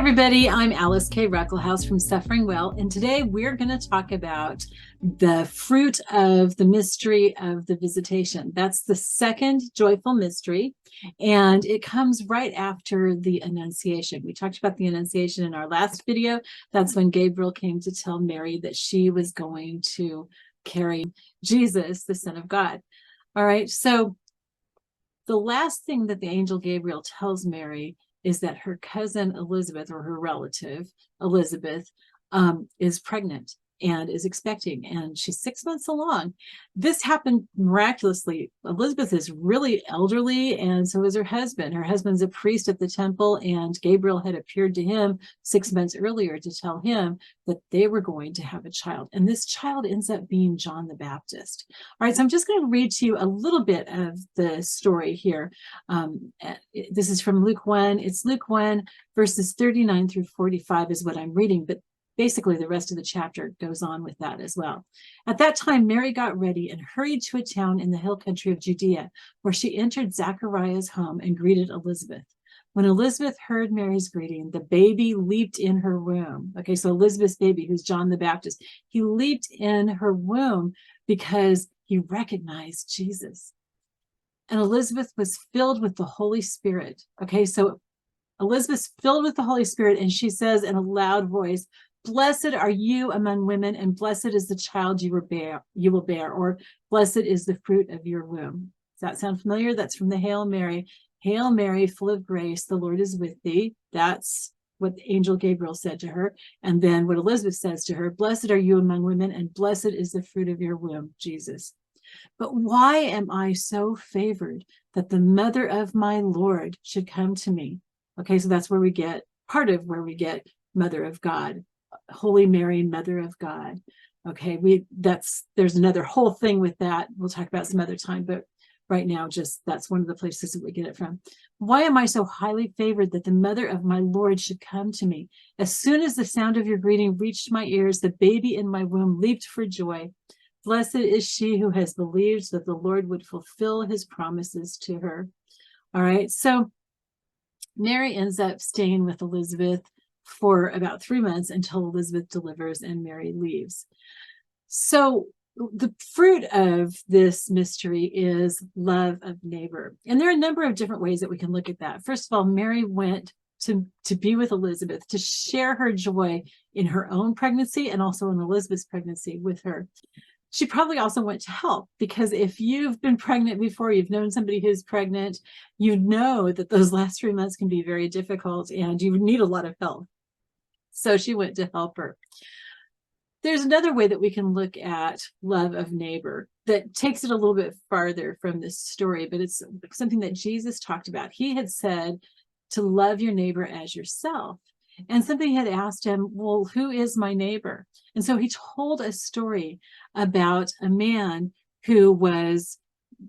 everybody, I'm Alice K. Ruckelhaus from SufferingWell, and today we're going to talk about the fruit of the mystery of the Visitation. That's the second joyful mystery, and it comes right after the Annunciation. We talked about the Annunciation in our last video. That's when Gabriel came to tell Mary that she was going to carry Jesus, the Son of God. All right, so the last thing that the angel Gabriel tells Mary is that her cousin Elizabeth, or her relative Elizabeth, is pregnant and is expecting, and she's 6 months along. This happened miraculously. Elizabeth is really elderly, and so is her husband. Her husband's a priest at the temple, and Gabriel had appeared to him 6 months earlier to tell him that they were going to have a child, and this child ends up being John the Baptist. All right, so I'm just going to read to you a little bit of the story here. This is from Luke 1. It's Luke 1, verses 39 through 45 is what I'm reading, but basically the rest of the chapter goes on with that as well. At that time, Mary got ready and hurried to a town in the hill country of Judea, where she entered Zachariah's home and greeted Elizabeth. When Elizabeth heard Mary's greeting, the baby leaped in her womb. Okay, so Elizabeth's baby, who's John the Baptist, he leaped in her womb because he recognized Jesus. And Elizabeth was filled with the Holy Spirit. Okay, so Elizabeth's filled with the Holy Spirit, and she says in a loud voice, "Blessed are you among women, and blessed is the child you will bear, or blessed is the fruit of your womb." Does that sound familiar? That's from the Hail Mary. "Hail Mary, full of grace, the Lord is with thee." That's what the angel Gabriel said to her. And then what Elizabeth says to her, "Blessed are you among women, and blessed is the fruit of your womb, Jesus. But why am I so favored that the mother of my Lord should come to me?" Okay, so that's where we get part of where we get Mother of God. Holy Mary, Mother of God. Okay, there's another whole thing with that. We'll talk about some other time, but right now, just that's one of the places that we get it from. "Why am I so highly favored that the mother of my Lord should come to me? As soon as the sound of your greeting reached my ears, the baby in my womb leaped for joy. Blessed is she who has believed that the Lord would fulfill his promises to her." All right, so Mary ends up staying with Elizabeth for about 3 months until Elizabeth delivers and Mary leaves. So the fruit of this mystery is love of neighbor. And there are a number of different ways that we can look at that. First of all, Mary went to be with Elizabeth, to share her joy in her own pregnancy and also in Elizabeth's pregnancy with her. She probably also went to help, because if you've been pregnant before, you've known somebody who's pregnant, you know that those last 3 months can be very difficult and you need a lot of help. So she went to help her. There's another way that we can look at love of neighbor that takes it a little bit farther from this story, but it's something that Jesus talked about. He had said to love your neighbor as yourself. And somebody had asked him, "Well, who is my neighbor?" And so he told a story about a man who was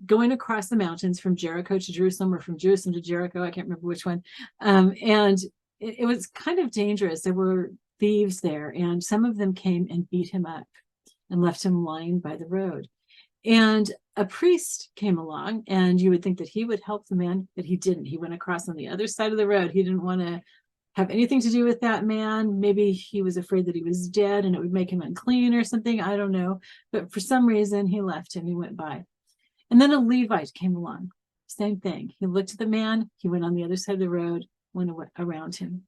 going across the mountains from Jericho to Jerusalem, or from Jerusalem to Jericho. I can't remember which one. And it was kind of dangerous. There were thieves there, and some of them came and beat him up and left him lying by the road. And a priest came along, and you would think that he would help the man, but he didn't. He went across on the other side of the road. He didn't want to have anything to do with that man. Maybe he was afraid that he was dead and it would make him unclean or something. I don't know. But for some reason, he left him. He went by. And then a Levite came along. Same thing. He looked at the man. He went on the other side of the road, went around him.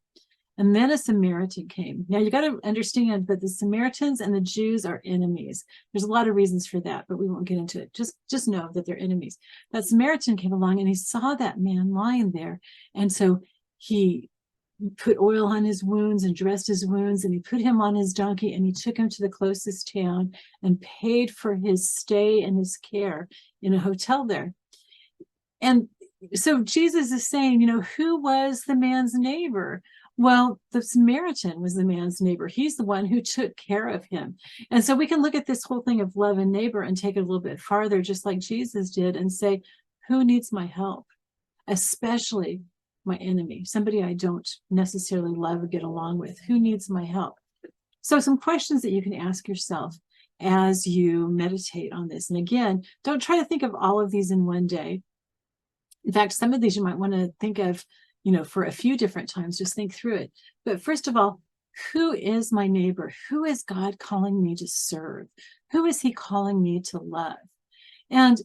And then a Samaritan came. Now, you got to understand that the Samaritans and the Jews are enemies. There's a lot of reasons for that, but we won't get into it. Just know that they're enemies. That Samaritan came along and he saw that man lying there. And so he put oil on his wounds and dressed his wounds, and he put him on his donkey, and he took him to the closest town and paid for his stay and his care in a hotel there. And so Jesus is saying, who was the man's neighbor? Well, the Samaritan was the man's neighbor. He's the one who took care of him. And so we can look at this whole thing of love and neighbor and take it a little bit farther, just like Jesus did, and say, who needs my help? Especially my enemy, somebody I don't necessarily love or get along with. Who needs my help? So some questions that you can ask yourself as you meditate on this. And again, don't try to think of all of these in one day. In fact, some of these you might want to think of for a few different times. Just think through it. But first of all, who is my neighbor? Who is God calling me to serve? Who is he calling me to love? And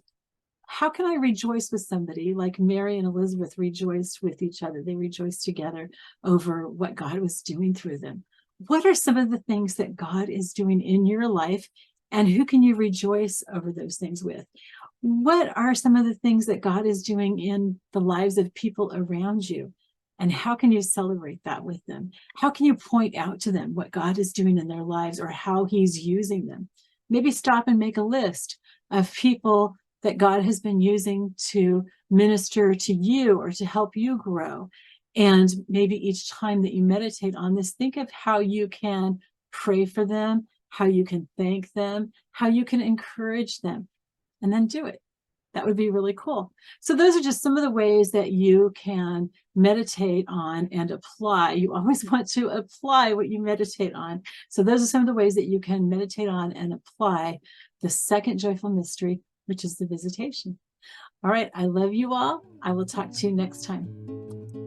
how can I rejoice with somebody like Mary and Elizabeth rejoiced with each other? They rejoiced together over what God was doing through them. What are some of the things that God is doing in your life, and who can you rejoice over those things with? What are some of the things that God is doing in the lives of people around you? And how can you celebrate that with them? How can you point out to them what God is doing in their lives or how he's using them? Maybe stop and make a list of people that God has been using to minister to you or to help you grow. And maybe each time that you meditate on this, think of how you can pray for them, how you can thank them, how you can encourage them, and then do it. That would be really cool. So those are just some of the ways that you can meditate on and apply. You always want to apply what you meditate on. So those are some of the ways that you can meditate on and apply the second joyful mystery, which is the Visitation. All right, I love you all. I will talk to you next time.